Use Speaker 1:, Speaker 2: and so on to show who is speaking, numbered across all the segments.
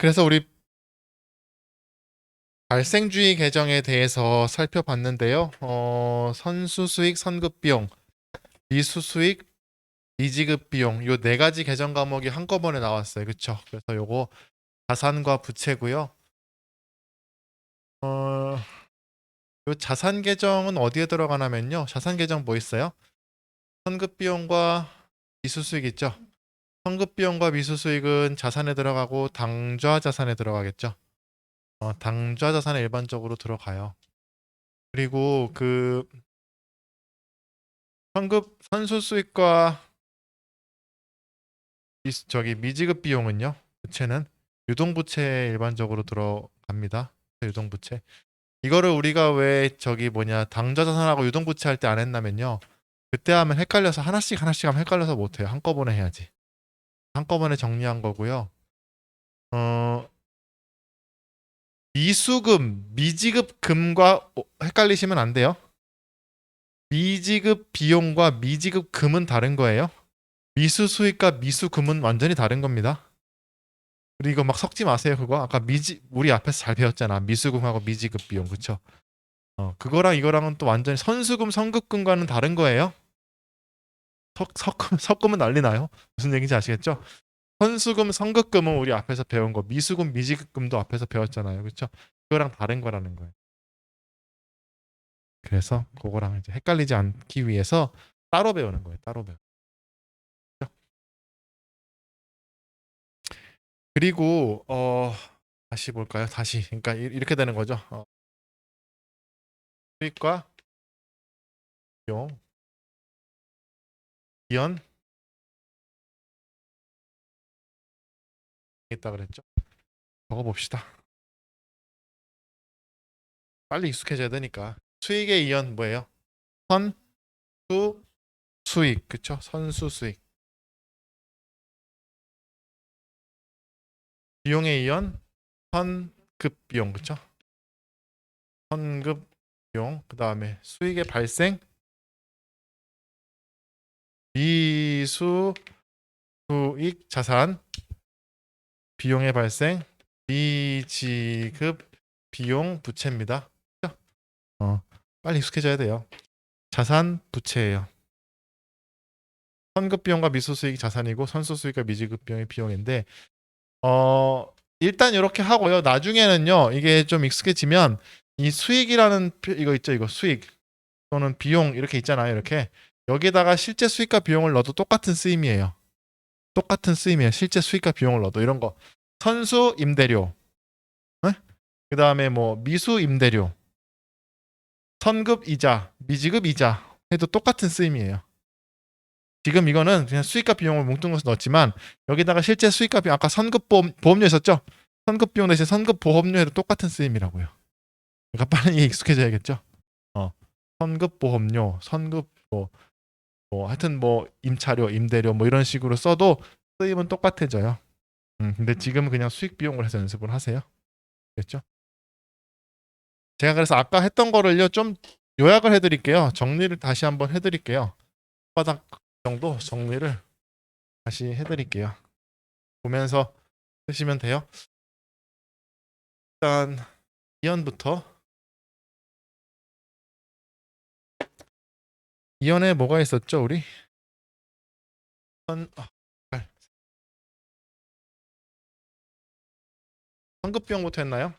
Speaker 1: 그래서 우리 발생주의 계정에 대해서 살펴봤는데요. 선수 수익, 선급 비용, 미수 수익, 미지급 비용 요 네 가지 계정 과목이 한꺼번에 나왔어요. 그렇죠? 그래서 요거 자산과 부채고요. 어, 요 자산 계정은 어디에 들어가냐면요. 자산 계정 뭐 있어요? 선급 비용과 미수 수익 있죠? 선급 비용과 미수 수익은 자산에 들어가고 당좌 자산에 들어가겠죠? 당좌 자산에 일반적으로 들어가요. 그리고 그 선급 선수 수익과 저기 미지급 비용은요. 부채는 유동부채에 일반적으로 들어갑니다. 유동부채. 이거를 우리가 왜 저기 뭐냐 당좌자산하고 유동부채 할 때 안 했냐면요. 그때 하면 헷갈려서 하나씩 하나씩 하면 헷갈려서 못해요. 한꺼번에 해야지. 한꺼번에 정리한 거고요. 어 미수금, 미지급 금과 헷갈리시면 안 돼요. 미지급 비용과 미지급 금은 다른 거예요. 미수 수익과 미수 금은 완전히 다른 겁니다. 그리고 이거 막 섞지 마세요. 그거 아까 우리 앞에서 잘 배웠잖아. 미수금하고 미지급 비용 그쵸? 그거랑 이거랑은 또 완전히 선수금 선급금과는 다른 거예요. 섞으면 난리 나요. 무슨 얘기인지 아시겠죠? 선수금 선급금은 우리 앞에서 배운 거, 미수금 미지급금도 앞에서 배웠잖아요. 그쵸? 그거랑 다른 거라는 거예요. 그래서 그거랑 이제 헷갈리지 않기 위해서 따로 배우는 거예요. 따로 배우. 그리고 다시 볼까요? 다시 그러니까 이렇게 되는 거죠. 수익과 비용, 이연 있다 그랬죠. 적어봅시다. 빨리 익숙해져야 되니까. 수익의 이연 뭐예요? 선수 수익 그쵸? 선수 수익. 비용의 이연 선급 비용 그쵸? 선급 비용 그 다음에 수익의 발생 미수 수익 자산 비용의 발생 미지급 비용 부채입니다. 그쵸? 빨리 익숙해져야 돼요. 자산 부채예요. 선급 비용과 미수 수익이 자산이고 선수 수익과 미지급 비용이 비용인데 어 일단 이렇게 하고요. 나중에는요. 이게 좀 익숙해지면 이 수익이라는 이거 있죠. 이거 수익 또는 비용 이렇게 있잖아요. 이렇게 여기에다가 실제 수익과 비용을 넣어도 똑같은 쓰임이에요. 똑같은 쓰임이에요. 실제 수익과 비용을 넣어도 이런 거 선수 임대료, 그 다음에 뭐 미수 임대료, 선급 이자, 미지급 이자 해도 똑같은 쓰임이에요. 지금 이거는 그냥 수익과 비용을 뭉뚱그려서 넣었지만 여기다가 실제 수익과 비용 아까 선급 보험료 있었죠? 선급 비용 대신 선급 보험료에도 똑같은 쓰임이라고요. 그러니까 빨리 익숙해져야겠죠? 선급 보험료, 선급 하여튼 뭐 임차료, 임대료 뭐 이런 식으로 써도 쓰임은 똑같아져요. 근데 지금은 그냥 수익 비용을 해서 연습을 하세요. 됐죠? 제가 그래서 아까 했던 거를요 좀 요약을 해드릴게요. 정리를 다시 한번 해드릴게요. 바닥 정도 정리를 다시 해드릴게요. 보면서 쓰시면 돼요. 일단 이연부터 이연에 뭐가 있었죠 우리? 선, 아, 선급 비용부터 했나요?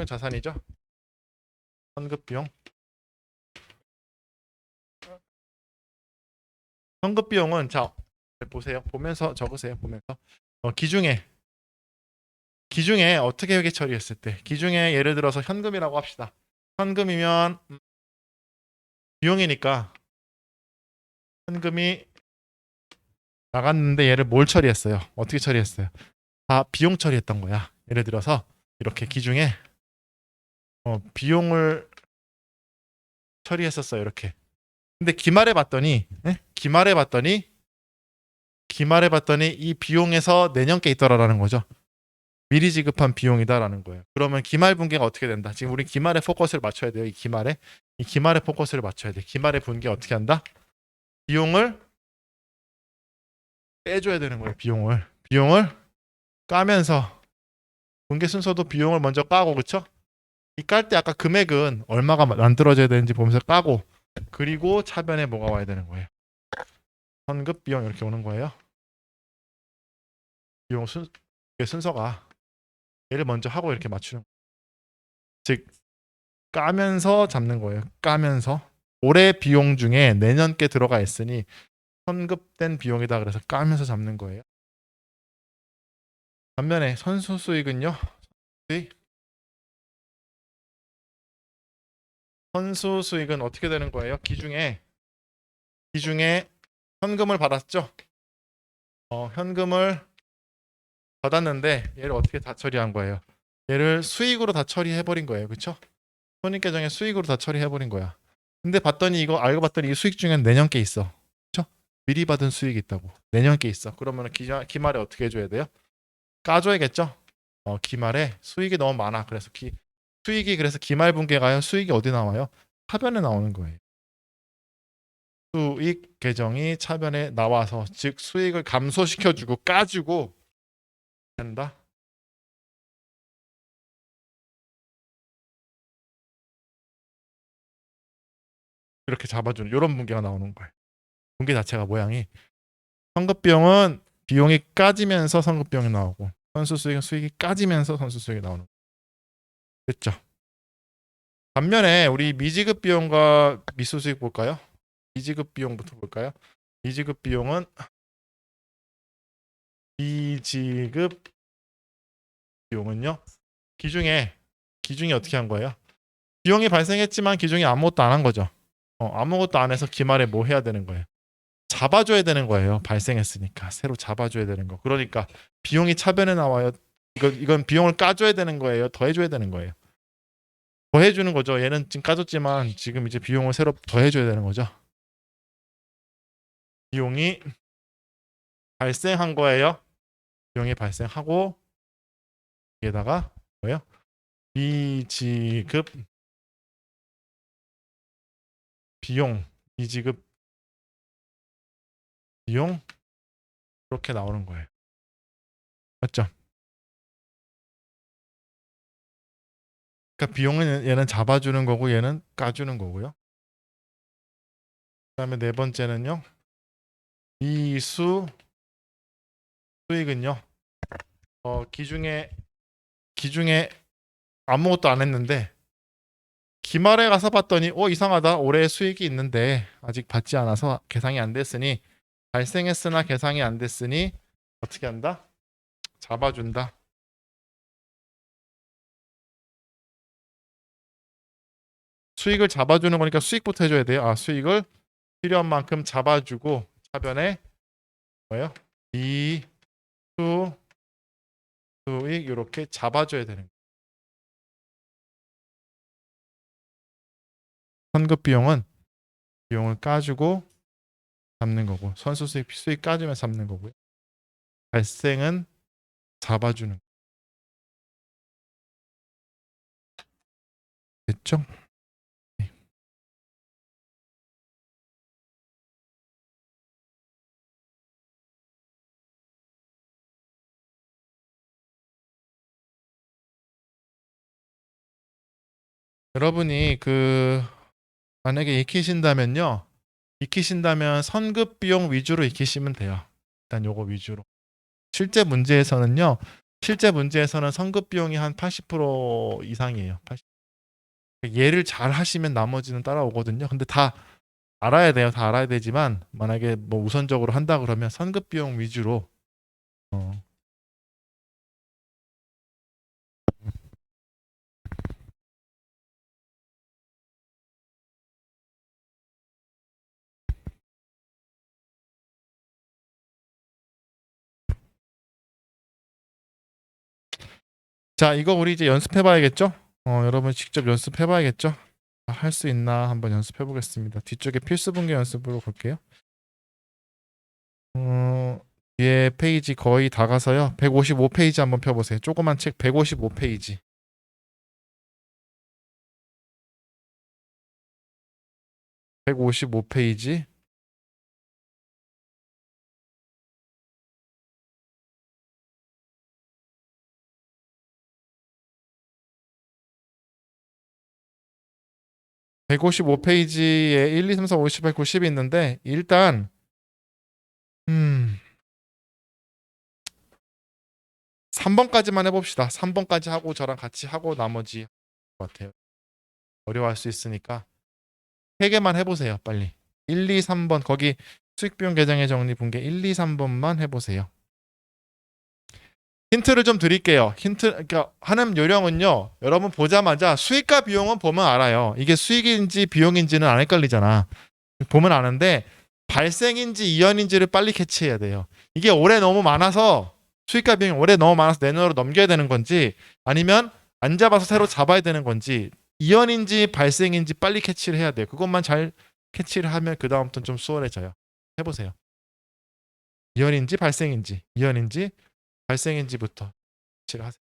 Speaker 1: 자산이죠. 선급 비용. 선급 비용은 자 보세요. 보면서 적으세요. 보면서 기중에 어떻게 회계 처리했을 때 기중에 예를 들어서 현금이라고 합시다. 현금이면 비용이니까 현금이 나갔는데 얘를 뭘 처리했어요? 어떻게 처리했어요? 다 비용 처리했던 거야. 예를 들어서 이렇게 기중에 비용을 처리했었어요. 이렇게. 근데 기말해 봤더니 이 비용에서 내년 게 있더라라는 거죠. 미리 지급한 비용이다라는 거예요. 그러면 기말 분계가 어떻게 된다? 지금 우리 기말에 포커스를 맞춰야 돼요. 이 기말에 포커스를 맞춰야 돼. 기말의 분계 어떻게 한다? 비용을 빼줘야 되는 거예요. 비용을 까면서 분계 순서도 비용을 먼저 까고 그쵸? 이 깔 때 아까 금액은 얼마가 만들어져야 되는지 보면서 까고 그리고 차변에 뭐가 와야 되는 거예요. 선급 비용 이렇게 오는 거예요. 비용 순서가 얘를 먼저 하고 이렇게 맞추는 거예요. 즉 까면서 잡는 거예요. 까면서 올해 비용 중에 내년 게 들어가 있으니 선급된 비용이다 그래서 까면서 잡는 거예요. 반면에 선수 수익은요. 선수 수익은 어떻게 되는 거예요? 기중에 현금을 받았죠. 현금을 받았는데 얘를 어떻게 다 처리한 거예요? 얘를 수익으로 다 처리해 버린 거예요. 그렇죠? 손익계정에 수익으로 다 처리해 버린 거야. 근데 봤더니 이거 알고 봤더니 이 수익 중엔 내년 게 있어. 그렇죠? 미리 받은 수익이 있다고. 내년 게 있어. 그러면 기말에 어떻게 해줘야 돼요? 까줘야겠죠? 기말에 수익이 너무 많아. 그래서 수익이 그래서 기말 분계가요. 수익이 어디 나와요? 하변에 나오는 거예요. 수익 계정이 차변에 나와서 즉 수익을 감소시켜주고 까주고 된다. 이렇게 잡아주는 이런 분계가 나오는 거예요. 분계 자체가 모양이 선급 비용은 비용이 까지면서 선급 비용이 나오고 선수 수익은 수익이 까지면서 선수 수익이 나오는 거예요. 됐죠? 반면에 우리 미지급 비용과 미수 수익 볼까요? 미지급 비용부터 볼까요? 미지급 비용은 미지급 비용은요. 기중에 어떻게 한 거예요? 비용이 발생했지만 기중이 아무것도 안 한 거죠. 아무것도 안 해서 기말에 뭐 해야 되는 거예요? 잡아줘야 되는 거예요. 발생했으니까 새로 잡아줘야 되는 거. 그러니까 비용이 차변에 나와요. 이건 비용을 까줘야 되는 거예요. 더해줘야 되는 거예요. 더해주는 거죠. 얘는 지금 까줬지만 지금 이제 비용을 새로 더해줘야 되는 거죠. 비용이 발생한 거예요. 비용이 발생하고 여기에다가 뭐예요? 미지급 비용, 미지급 비용 이렇게 나오는 거예요. 맞죠? 그러니까 비용은 얘는 잡아주는 거고 얘는 까주는 거고요. 그다음에 네 번째는요. 미수 수익은요. 기중에 아무것도 안 했는데 기말에 가서 봤더니 이상하다. 올해 수익이 있는데 아직 받지 않아서 계상이 안 됐으니 발생했으나 계상이 안 됐으니 어떻게 한다? 잡아준다. 수익을 잡아주는 거니까 수익부터 해줘야 돼요. 수익을 필요한 만큼 잡아주고 차변에 뭐예요? 이수 수익 이렇게 잡아줘야 되는 거예요. 선급 비용은 비용을 까주고 잡는 거고 선수 수익 까주면 잡는 거고요. 발생은 잡아주는 거. 됐죠? 네. 여러분이 만약에 익히신다면 선급 비용 위주로 익히시면 돼요. 일단 요거 위주로. 실제 문제에서는 선급 비용이 한 80% 이상이에요. 80. 얘를 잘 하시면 나머지는 따라오거든요. 근데 다 알아야 돼요. 다 알아야 되지만 만약에 뭐 우선적으로 한다 그러면 선급 비용 위주로 어, 자, 이거 우리 이제 연습해 봐야겠죠? 여러분 직접 연습해 봐야겠죠? 할 수 있나 한번 연습해 보겠습니다. 뒤쪽에 필수 분계 연습으로 볼게요. 뒤에 페이지 거의 다 가서요. 155페이지 한번 펴보세요. 조그만 책 155페이지. 155페이지. 155페이지에 1, 2, 3, 4, 5, 6, 7, 8, 9, 10이 있는데 일단 3번까지만 해봅시다. 3번까지 하고 저랑 같이 하고 나머지 것 같아요. 어려워할 수 있으니까 3개만 해보세요. 빨리. 1, 2, 3번 거기 수익비용 계정의 정리 분계 1, 2, 3번만 해보세요. 힌트를 좀 드릴게요. 그러니까 하는 요령은요. 여러분 보자마자 수익과 비용은 보면 알아요. 이게 수익인지 비용인지는 안 헷갈리잖아. 보면 아는데 발생인지 이연인지를 빨리 캐치해야 돼요. 이게 올해 너무 많아서 수익과 비용이 올해 너무 많아서 내년으로 넘겨야 되는 건지 아니면 안 잡아서 새로 잡아야 되는 건지 이연인지 발생인지 빨리 캐치를 해야 돼요. 그것만 잘 캐치를 하면 그 다음부터는 좀 수월해져요. 해보세요. 이연인지 발생인지 이연인지 발생인지부터 캐치를 하세요.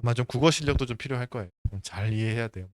Speaker 1: 아마 좀 국어 실력도 좀 필요할 거예요. 잘 이해해야 돼요.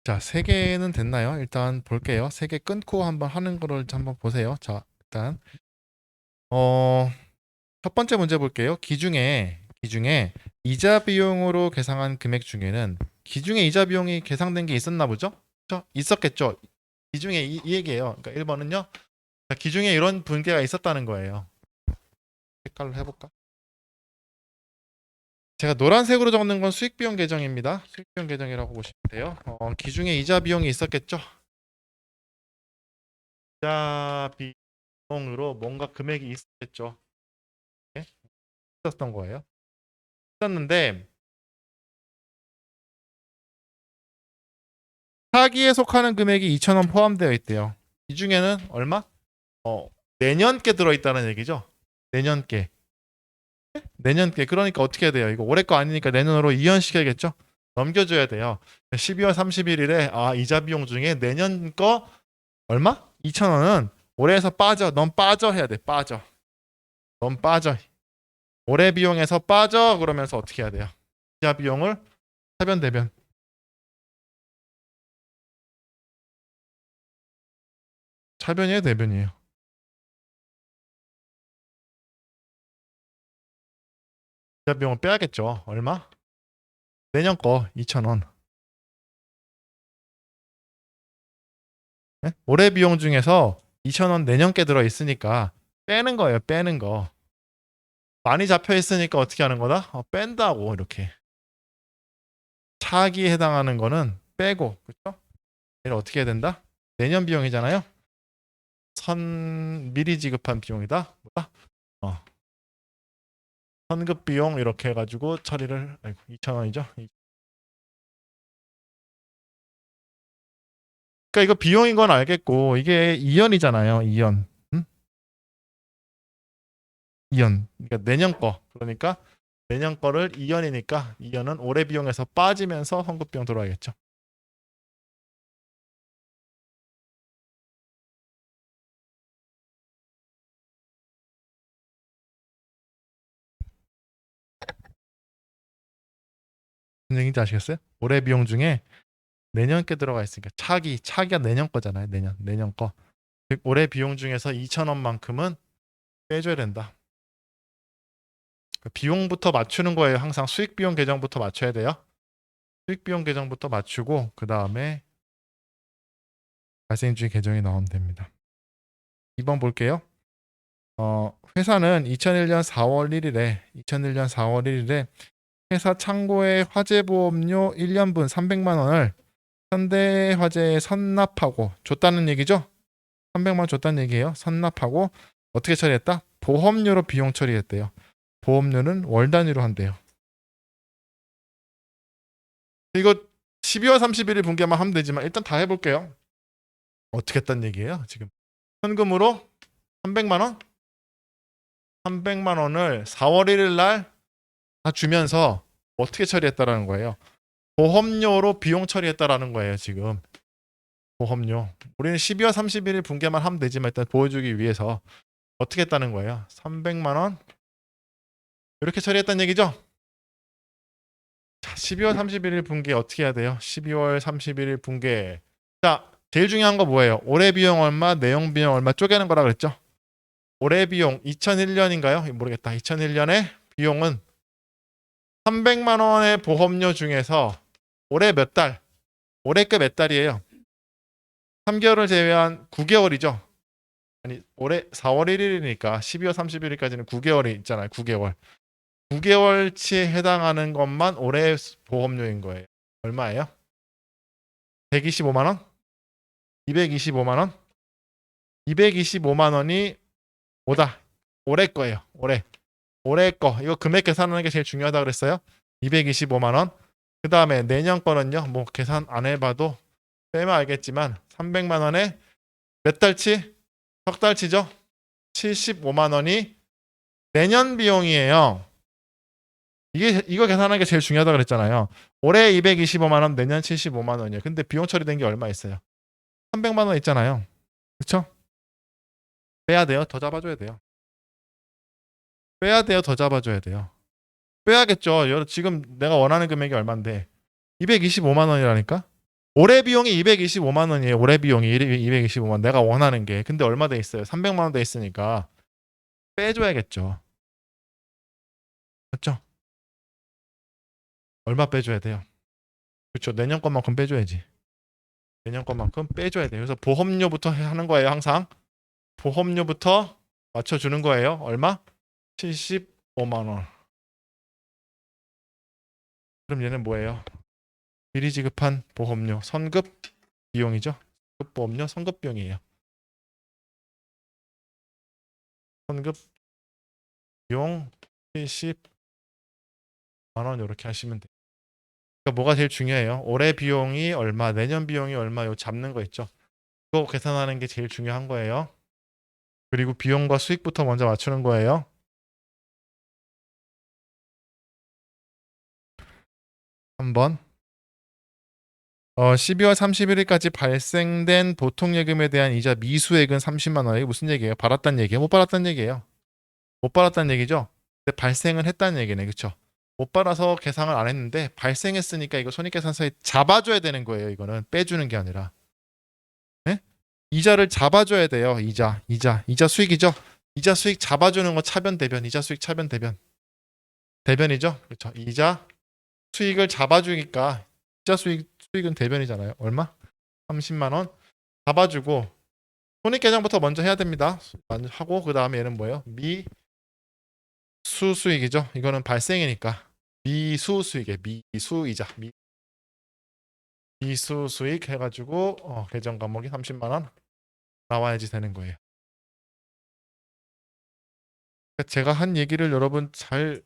Speaker 1: 자, 3개는 됐나요? 일단 볼게요. 3개 끊고 한번 하는 거를 한번 보세요. 자, 일단 첫 번째 문제 볼게요. 기중에 이자 비용으로 계상한 금액 중에는 기중에 이자 비용이 계상된 게 있었나 보죠? 그렇죠? 있었겠죠. 기중에 이 얘기예요. 그러니까 1번은요. 기중에 이런 분계가 있었다는 거예요. 색깔로 해볼까? 제가 노란색으로 적는 건 수익비용 계정입니다. 수익비용 계정이라고 보시면 돼요. 기중에 이자 비용이 있었겠죠. 이자 비용으로 뭔가 금액이 있었겠죠. 예? 있었던 거예요. 있었는데 사기에 속하는 금액이 2,000원 포함되어 있대요. 이 중에는 얼마? 내년께 들어있다는 얘기죠. 내년께. 내년께. 그러니까 어떻게 해야 돼요? 이거 올해 거 아니니까 내년으로 이연시켜야겠죠? 넘겨줘야 돼요. 12월 31일에 이자 비용 중에 내년 거 얼마? 2,000원은 올해에서 빠져. 넌 빠져 해야 돼. 빠져. 넌 빠져. 올해 비용에서 빠져. 그러면서 어떻게 해야 돼요? 이자 비용을 차변 대변. 차변이에요, 대변이에요? 이자 비용을 빼야겠죠. 얼마? 내년 거 2,000원. 네? 올해 비용 중에서 2,000원 내년 게 들어 있으니까 빼는 거예요. 빼는 거. 많이 잡혀 있으니까 어떻게 하는 거다? 뺀다고 이렇게. 차기에 해당하는 거는 빼고, 그렇죠? 얘를 어떻게 해야 된다? 내년 비용이잖아요. 미리 지급한 비용이다. 뭐다? 선급 비용 이렇게 해가지고 처리를. 아이고 2,000원이죠. 그러니까 이거 비용인 건 알겠고 이게 2연이잖아요. 2연. 응? 2연. 그러니까 내년 거. 그러니까 내년 거를 2연이니까 2연은 올해 비용에서 빠지면서 환급 비용 들어가겠죠. 무슨 얘기인지 아시겠어요? 올해 비용 중에 내년 게 들어가 있으니까 차기가 내년 거잖아요. 내년 거. 즉 올해 비용 중에서 2,000원만큼은 빼줘야 된다. 비용부터 맞추는 거예요. 항상 수익 비용 계정부터 맞춰야 돼요. 수익 비용 계정부터 맞추고 그 다음에 발생주의 계정이 나오면 됩니다. 2번 볼게요. 회사는 2001년 4월 1일에 회사 창고에 화재보험료 1년분 300만 원을 현대화재에 선납하고 줬다는 얘기죠. 300만 원 줬다는 얘기예요. 선납하고 어떻게 처리했다? 보험료로 비용 처리했대요. 보험료는 월 단위로 한대요. 이거 12월 31일 분기만 하면 되지만 일단 다 해볼게요. 어떻게 했단 얘기예요? 지금 현금으로 300만 원? 300만 원을 4월 1일 날 다 주면서 어떻게 처리했다라는 거예요. 보험료로 비용 처리했다라는 거예요. 지금 보험료. 우리는 12월 31일 분기만 하면 되지만 일단 보여주기 위해서 어떻게 했다는 거예요. 300만 원 이렇게 처리했다는 얘기죠. 자, 12월 31일 분기 어떻게 해야 돼요? 12월 31일 분기. 자, 제일 중요한 거 뭐예요? 올해 비용 얼마, 내용 비용 얼마 쪼개는 거라 그랬죠. 올해 비용 2001년인가요? 모르겠다. 2001년에 비용은 300만 원의 보험료 중에서 올해 몇 달? 올해 게 몇 달이에요? 3개월을 제외한 9개월이죠. 아니, 올해 4월 1일이니까 12월 31일까지는 9개월이 있잖아요. 9개월. 9개월치에 해당하는 것만 올해 보험료인 거예요. 얼마예요? 125만 원? 225만 원? 225만 원이 뭐다? 올해 거예요. 올해 거. 이거 금액 계산하는 게 제일 중요하다 그랬어요. 225만 원. 그 다음에 내년 거는요. 뭐 계산 안 해봐도 빼면 알겠지만 300만 원에 몇 달치? 석 달치죠? 75만 원이 내년 비용이에요. 이거 계산하는 게 제일 중요하다 그랬잖아요. 올해 225만 원, 내년 75만 원이에요. 근데 비용 처리된 게 얼마 있어요? 300만 원 있잖아요. 그렇죠? 빼야 돼요. 더 잡아줘야 돼요. 빼야 돼요. 더 잡아줘야 돼요. 빼야겠죠. 지금 내가 원하는 금액이 얼마인데 225만 원이라니까? 올해 비용이 225만 원이에요. 올해 비용이 225만. 내가 원하는 게. 근데 얼마 돼 있어요? 300만 원 돼 있으니까 빼줘야겠죠. 맞죠? 얼마 빼줘야 돼요? 그렇죠. 내년 것만큼 빼줘야지. 내년 것만큼 빼줘야 돼요. 그래서 보험료부터 하는 거예요. 항상 보험료부터 맞춰주는 거예요. 얼마? 75만 원. 그럼 얘는 뭐예요? 미리 지급한 보험료, 선급 비용이죠. 선급 보험료, 선급 비용이에요. 선급 비용 70만 원 이렇게 하시면 돼요. 그러니까 뭐가 제일 중요해요? 올해 비용이 얼마, 내년 비용이 얼마 요 잡는 거 있죠. 그거 계산하는 게 제일 중요한 거예요. 그리고 비용과 수익부터 먼저 맞추는 거예요. 한번 12월 31일까지 발생된 보통예금에 대한 이자 미수액은 30만 원. 이게 무슨 얘기예요? 받았다는 얘기예요? 못 받았다는 얘기예요? 못 받았다는 얘기죠? 근데 발생을 했다는 얘기네. 그쵸? 못 받아서 계상을 안 했는데 발생했으니까 이거 손익계산서에 잡아줘야 되는 거예요. 이거는 빼주는 게 아니라. 네? 이자를 잡아줘야 돼요. 이자 수익이죠? 이자 수익 잡아주는 거 차변 대변. 이자 수익 차변 대변. 대변이죠? 그렇죠? 이자 수익을 잡아주니까 이자 수익은 대변이잖아요. 얼마? 30만 원 잡아주고 손익계장부터 먼저 해야 됩니다. 먼저 하고 그 다음에 얘는 뭐예요? 미수수익이죠. 이거는 발생이니까 미수수익에 미수이자 미수수익 해가지고 계정 과목이 30만 원 나와야지 되는 거예요. 그러니까 제가 한 얘기를 여러분 잘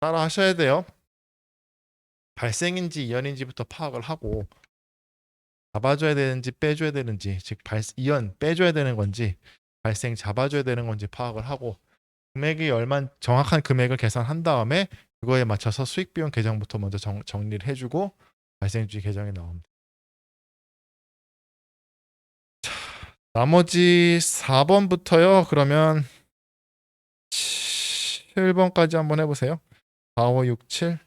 Speaker 1: 따라 하셔야 돼요. 발생인지 이연인지부터 파악을 하고 잡아줘야 되는지 빼줘야 되는지 즉 이연 빼줘야 되는 건지 발생 잡아줘야 되는 건지 파악을 하고 금액이 얼마 정확한 금액을 계산한 다음에 그거에 맞춰서 수익 비용 계정부터 먼저 정리를 해주고 발생주의 계정이 나옵니다. 나머지 4번부터요. 그러면 7번까지 한번 해보세요. 4, 5, 6, 7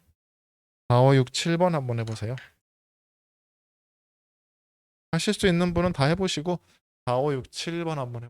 Speaker 1: 4, 5, 6, 7번 한번 해보세요. 하실 수 있는 분은 다 해보시고 4, 5, 6, 7번 한번 해보세요.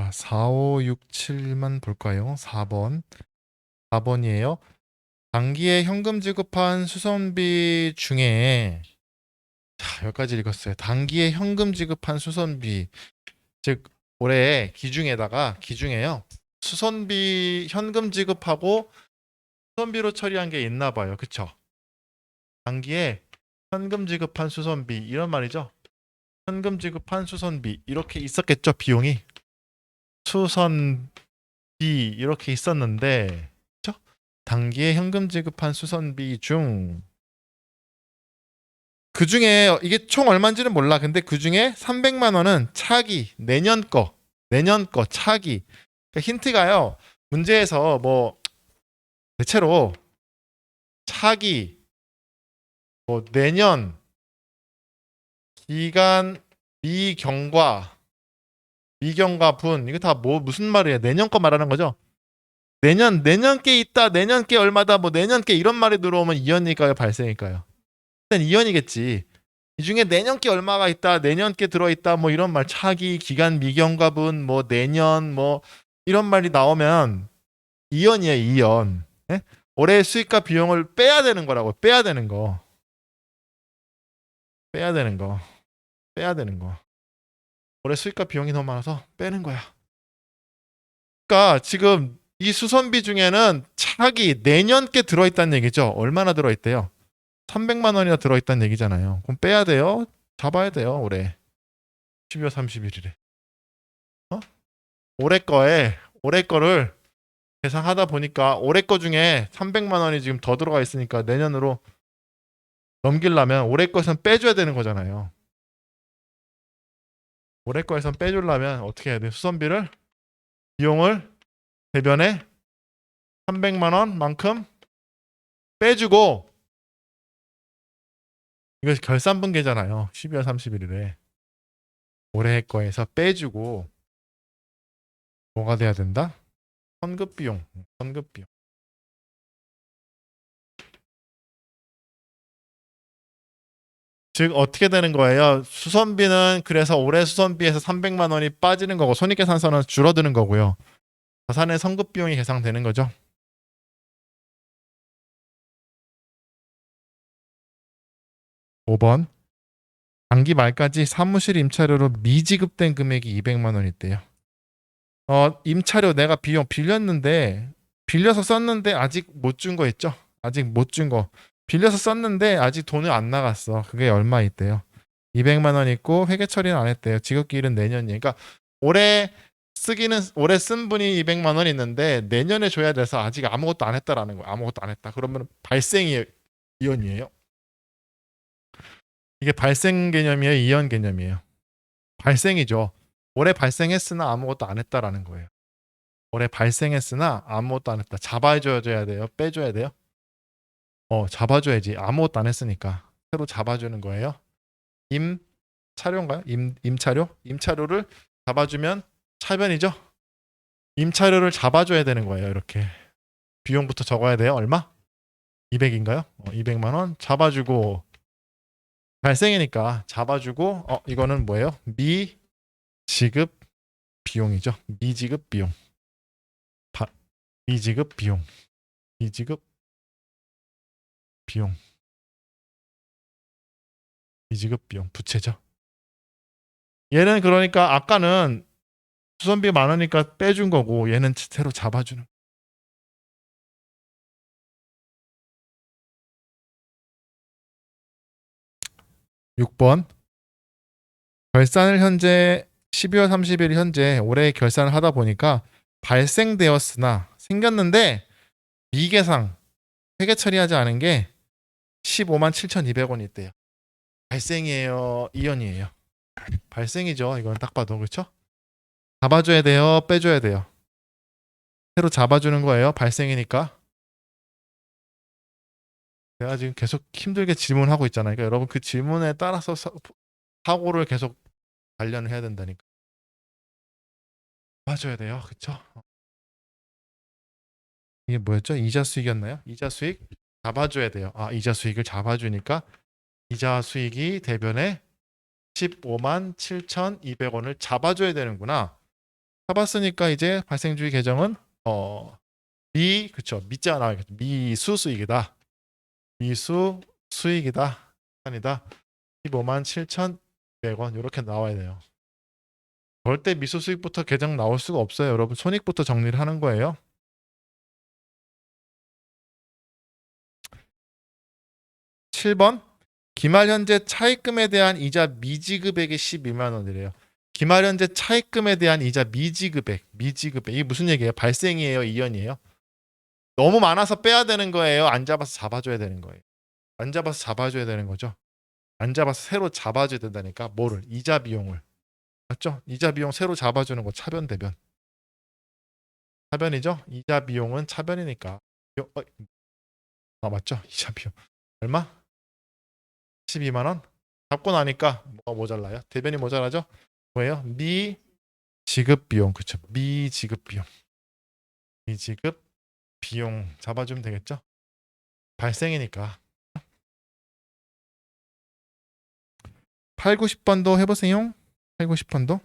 Speaker 1: 자, 4, 5, 6, 7만 볼까요? 4번. 4번이에요. 단기에 현금 지급한 수선비 중에 자, 여기까지 읽었어요. 단기에 현금 지급한 수선비. 즉 올해 기중에요. 수선비 현금 지급하고 수선비로 처리한 게 있나 봐요. 그쵸? 단기에 현금 지급한 수선비 이런 말이죠. 현금 지급한 수선비 이렇게 있었겠죠. 비용이. 수선비 이렇게 있었는데 그쵸? 단기에 현금 지급한 수선비 중 그중에 이게 총 얼마인지는 몰라. 근데 그중에 300만 원은 차기 내년 거 차기. 그러니까 힌트가요. 문제에서 뭐 대체로 차기 뭐 내년 기간 미경과 분 이거 다 뭐 무슨 말이에요? 내년 거 말하는 거죠? 내년 게 있다. 내년 게 얼마다. 뭐 내년 게 이런 말이 들어오면 이연일까요? 발생일까요? 일단 이연이겠지. 이 중에 내년 게 얼마가 있다. 내년 게 들어 있다. 뭐 이런 말 차기 기간 미경과 분 뭐 내년 뭐 이런 말이 나오면 이연이에요. 이연. 예? 올해 수익과 비용을 빼야 되는 거라고. 빼야 되는 거. 빼야 되는 거. 빼야 되는 거. 올해 수익과 비용이 너무 많아서 빼는 거야. 그러니까 지금 이 수선비 중에는 차기 내년 게 들어있다는 얘기죠. 얼마나 들어있대요? 300만 원이나 들어있다는 얘기잖아요. 그럼 빼야 돼요. 잡아야 돼요. 올해 12월 31일에. 어? 올해 거를 계산하다 보니까 올해 거 중에 300만 원이 지금 더 들어가 있으니까 내년으로 넘기려면 올해 거에선 빼줘야 되는 거잖아요. 올해 거에선 빼주려면 어떻게 해야 돼? 수선비를 비용을 대변에 300만 원만큼 빼주고 이거 결산분계잖아요. 12월 31일에 올해 거에서 빼주고 뭐가 돼야 된다? 선급비용. 즉 어떻게 되는 거예요? 수선비는 그래서 올해 수선비에서 300만 원이 빠지는 거고 손익계산서는 줄어드는 거고요. 자산의 선급 비용이 계산되는 거죠. 5번. 단기 말까지 사무실 임차료로 미지급된 금액이 200만 원 있대요. 임차료 내가 비용 빌렸는데 빌려서 썼는데 아직 못 준 거 있죠? 아직 못 준 거. 빌려서 썼는데 아직 돈이 안 나갔어. 그게 얼마 있대요? 200만 원 있고 회계 처리는 안 했대요. 지급기일은 내년이에요. 그러니까 올해 쓴 분이 200만 원 있는데 내년에 줘야 돼서 아직 아무것도 안 했다라는 거예요. 아무것도 안 했다. 그러면 발생이 이연이에요. 이게 발생 개념이에요, 이연 개념이에요. 발생이죠. 올해 발생했으나 아무것도 안 했다라는 거예요. 올해 발생했으나 아무것도 안 했다. 잡아줘야 돼요? 빼줘야 돼요? 잡아줘야지. 아무것도 안 했으니까. 새로 잡아주는 거예요. 임차료인가요? 임차료? 임차료를 잡아주면 차변이죠? 임차료를 잡아줘야 되는 거예요. 이렇게. 비용부터 적어야 돼요. 얼마? 200인가요? 200만 원 잡아주고 발생이니까 잡아주고 이거는 뭐예요? 미지급 비용이죠. 미지급 비용. 미지급 비용. 미지급 비용. 미지급 비용. 부채죠. 얘는 그러니까 아까는 수선비 많으니까 빼준 거고 얘는 새로 잡아주는. 6번. 결산을 현재 12월 30일 현재 올해 결산을 하다 보니까 발생되었으나 생겼는데 미계상 회계 처리하지 않은 게 15만 7,200원이 있대요. 발생이에요? 이연이에요? 발생이죠. 이건 딱 봐도 그렇죠? 잡아줘야 돼요? 빼줘야 돼요? 새로 잡아주는 거예요. 발생이니까. 내가 지금 계속 힘들게 질문하고 있잖아요. 그러니까 여러분 그 질문에 따라서 사고를 계속 단련을 해야 된다니까. 잡아줘야 돼요. 그쵸? 이게 뭐였죠? 이자 수익이었나요? 이자 수익 잡아줘야 돼요. 이자 수익을 잡아주니까 이자 수익이 대변에 15만 7,200원을 잡아줘야 되는구나. 잡았으니까 이제 발생주의 계정은 그쵸, 미자가 나와야겠죠. 미수 수익이다. 미수 수익이다. 아니다. 15만 7,100원 이렇게 나와야 돼요. 절대 미수 수익부터 계정 나올 수가 없어요. 여러분 손익부터 정리를 하는 거예요. 7번 기말 현재 차입금에 대한 이자 미지급액이 12만 원이래요. 기말 현재 차입금에 대한 이자 미지급액. 이게 무슨 얘기예요? 발생이에요? 이연이에요? 너무 많아서 빼야 되는 거예요? 안 잡아서 잡아줘야 되는 거예요? 안 잡아서 잡아줘야 되는 거죠? 안 잡아서 새로 잡아줘야 된다니까. 뭐를? 이자 비용을. 맞죠? 이자 비용 새로 잡아주는 거 차변 대변. 차변이죠? 이자 비용은 차변이니까. 맞죠? 이자 비용. 얼마? 12만 원? 잡고 나니까 뭐가 모자라요? 대변이 모자라죠? 뭐예요? 미지급 비용. 그쵸? 미지급 비용. 미지급 비용 잡아주면 되겠죠? 발생이니까. 8, 90번도 해보세요. 8, 90번도.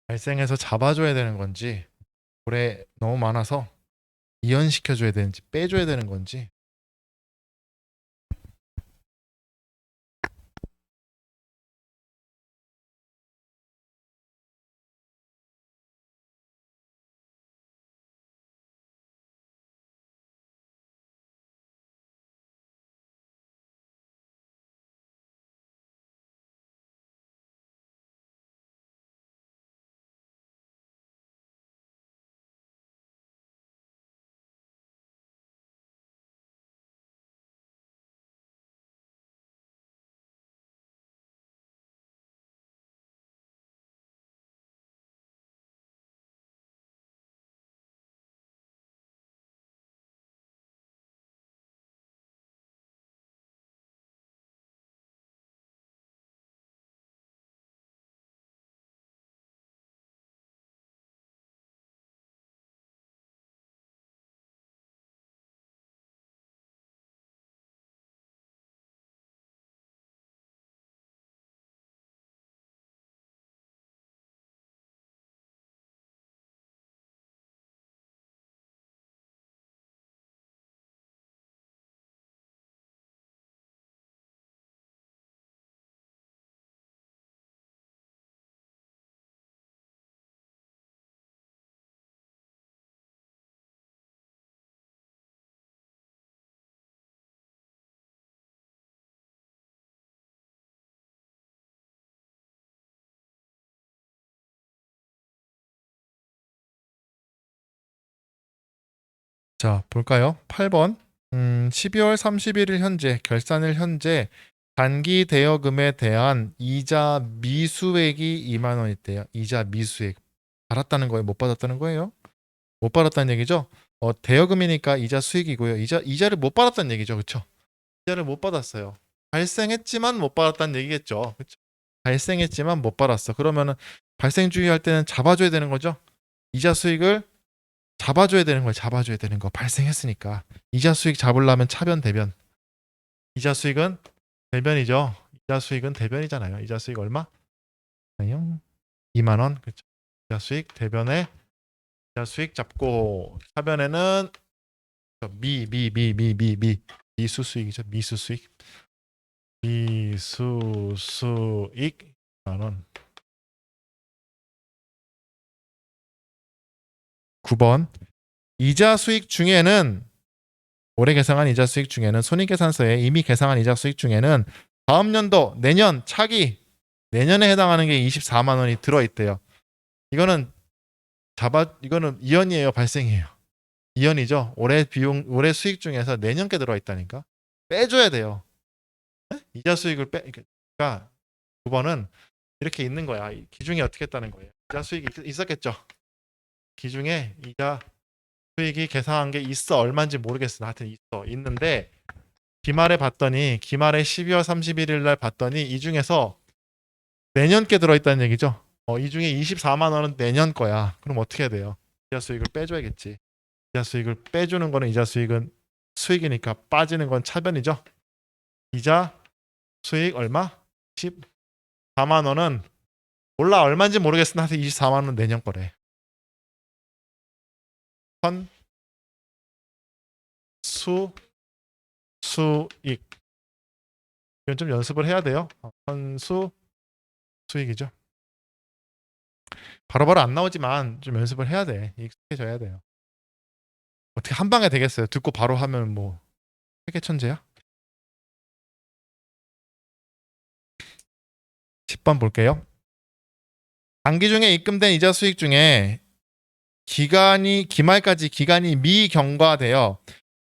Speaker 1: 발생해서 잡아줘야 되는 건지, 올해 너무 많아서 이연시켜줘야 되는지, 빼줘야 되는 건지. 자, 볼까요? 8번. 12월 31일 현재 결산일 현재 단기 대여금에 대한 이자 미수액이 2만 원 있대요. 이자 미수액. 받았다는 거예요? 못 받았다는 거예요? 못 받았다는 얘기죠? 대여금이니까 이자 수익이고요. 이자를 못 받았다는 얘기죠. 그렇죠? 이자를 못 받았어요. 발생했지만 못 받았다는 얘기겠죠. 그렇죠? 발생했지만 못 받았어. 그러면은 발생주의 할 때는 잡아줘야 되는 거죠. 이자 수익을 잡아줘야 되는 거예요. 잡아줘야 되는 거. 발생했으니까. 이자 수익 잡으려면 차변 대변. 이자 수익은 대변이죠. 이자 수익은 대변이잖아요. 이자 수익 얼마? 2만 원. 그렇죠. 이자 수익 대변에 이자 수익 잡고 차변에는 미수 수익이죠. 미수 수익. 미수 수익 2만 원. 9번. 이자 수익 중에는 올해 계상한 이자 수익 중에는 손익계산서에 이미 계상한 이자 수익 중에는 다음 연도 내년 차기 내년에 해당하는 게 24만 원이 들어 있대요. 이거는 이연이에요, 발생이에요. 이연이죠. 올해 수익 중에서 내년 게 들어 있다니까. 빼줘야 돼요. 네? 이자 수익을 그러니까 9번은 이렇게 있는 거야. 기중에 어떻게 했다는 거예요. 이자 수익이 있었겠죠. 기중에 이자 수익이 계상한 게 있어. 얼마인지 모르겠으나 하여튼 있는데 기말에 12월 31일 날 봤더니 이 중에서 내년 게 들어있다는 얘기죠. 이 중에 24만 원은 내년 거야. 그럼 어떻게 해야 돼요? 이자 수익을 빼줘야겠지. 이자 수익을 빼주는 거는 이자 수익은 수익이니까 빠지는 건 차변이죠. 이자 수익 얼마? 14만 원은 몰라 얼마인지 모르겠으나 하여튼 24만 원 내년 거래. 수익. 이건 좀 연습을 해야 돼요. 수익이죠. 바로바로 안 나오지만 좀 연습을 해야 돼. 익숙해져야 돼요. 어떻게 한 방에 되겠어요? 듣고 바로 하면 뭐 세계 천재야? 10번 볼게요. 단기 중에 입금된 이자 수익 중에 기말까지 기간이 미경과되어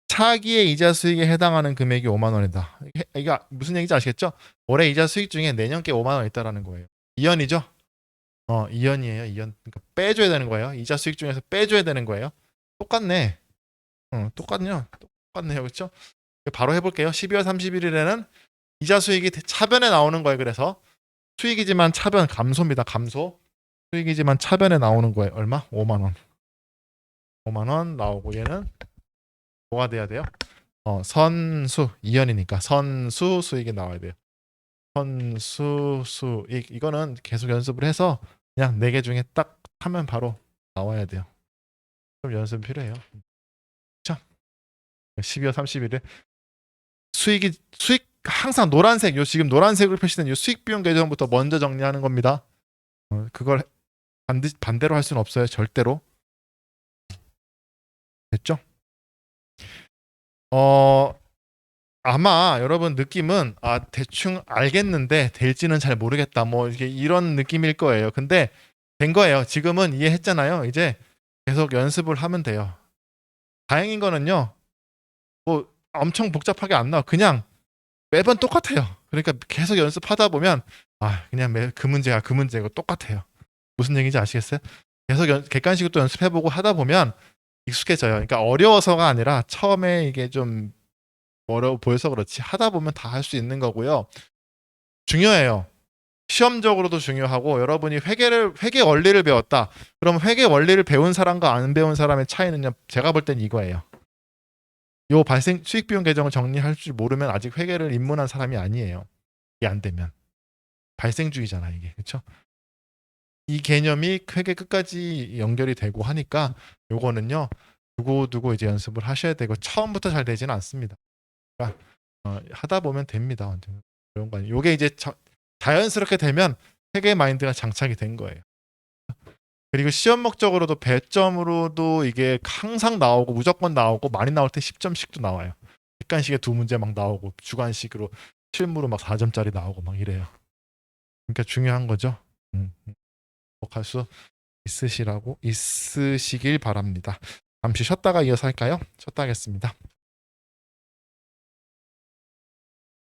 Speaker 1: 차기의 이자 수익에 해당하는 금액이 5만 원이다. 이게 무슨 얘기인지 아시겠죠? 올해 이자 수익 중에 내년께 5만 원 있다라는 거예요. 2연이죠? 2연이에요. 2연. 그러니까 빼줘야 되는 거예요. 이자 수익 중에서 빼줘야 되는 거예요. 똑같네. 똑같네요. 그렇죠? 바로 해볼게요. 12월 31일에는 이자 수익이 차변에 나오는 거예요. 그래서 수익이지만 차변 감소입니다. 감소. 수익이지만 차변에 나오는 거예요. 얼마? 5만 원. 5만 원 나오고 얘는 뭐가 돼야 돼요? 선수 2연이니까 선수 수익이 나와야 돼요. 선수 수익 이거는 계속 연습을 해서 그냥 4개 중에 딱 하면 바로 나와야 돼요. 좀 연습 필요해요. 자, 12월 30일에 수익 항상 노란색 요 지금 노란색으로 표시된 요 수익 비용 계정부터 먼저 정리하는 겁니다. 그걸 반대로 할 수는 없어요. 절대로. 됐죠? 아마 여러분 느낌은 대충 알겠는데 될지는 잘 모르겠다. 뭐 이게 이런 느낌일 거예요. 근데 된 거예요. 지금은 이해했잖아요. 이제 계속 연습을 하면 돼요. 다행인 거는요. 뭐 엄청 복잡하게 안 나와. 그냥 매번 똑같아요. 그러니까 계속 연습하다 보면 그냥 그 문제야 그 문제고 똑같아요. 무슨 얘기인지 아시겠어요? 계속 객관식으로 또 연습해보고 하다 보면 익숙해져요. 그러니까 어려워서가 아니라 처음에 이게 좀 어려워 보여서 그렇지 하다 보면 다 할 수 있는 거고요. 중요해요. 시험적으로도 중요하고 여러분이 회계 원리를 배웠다. 그럼 회계 원리를 배운 사람과 안 배운 사람의 차이는요. 제가 볼 땐 이거예요. 요 수익 비용 계정을 정리할 줄 모르면 아직 회계를 입문한 사람이 아니에요. 이게 안 되면 발생주의잖아 이게. 그렇죠? 이 개념이 회계 끝까지 연결이 되고 하니까 요거는요. 두고 이제 연습을 하셔야 되고 처음부터 잘 되지는 않습니다. 그러니까 하다 보면 됩니다. 그런 거 아니에요. 요게 이제 자연스럽게 되면 회계 마인드가 장착이 된 거예요. 그리고 시험 목적으로도 배점으로도 이게 항상 나오고 무조건 나오고 많이 나올 때 10점씩도 나와요. 객관식에 2문제 막 나오고 주관식으로 실무로 막 4점짜리 나오고 막 이래요. 그러니까 중요한 거죠. 할 수 있으시길 바랍니다. 잠시 쉬었다가 이어서 할까요? 쉬었다 하겠습니다.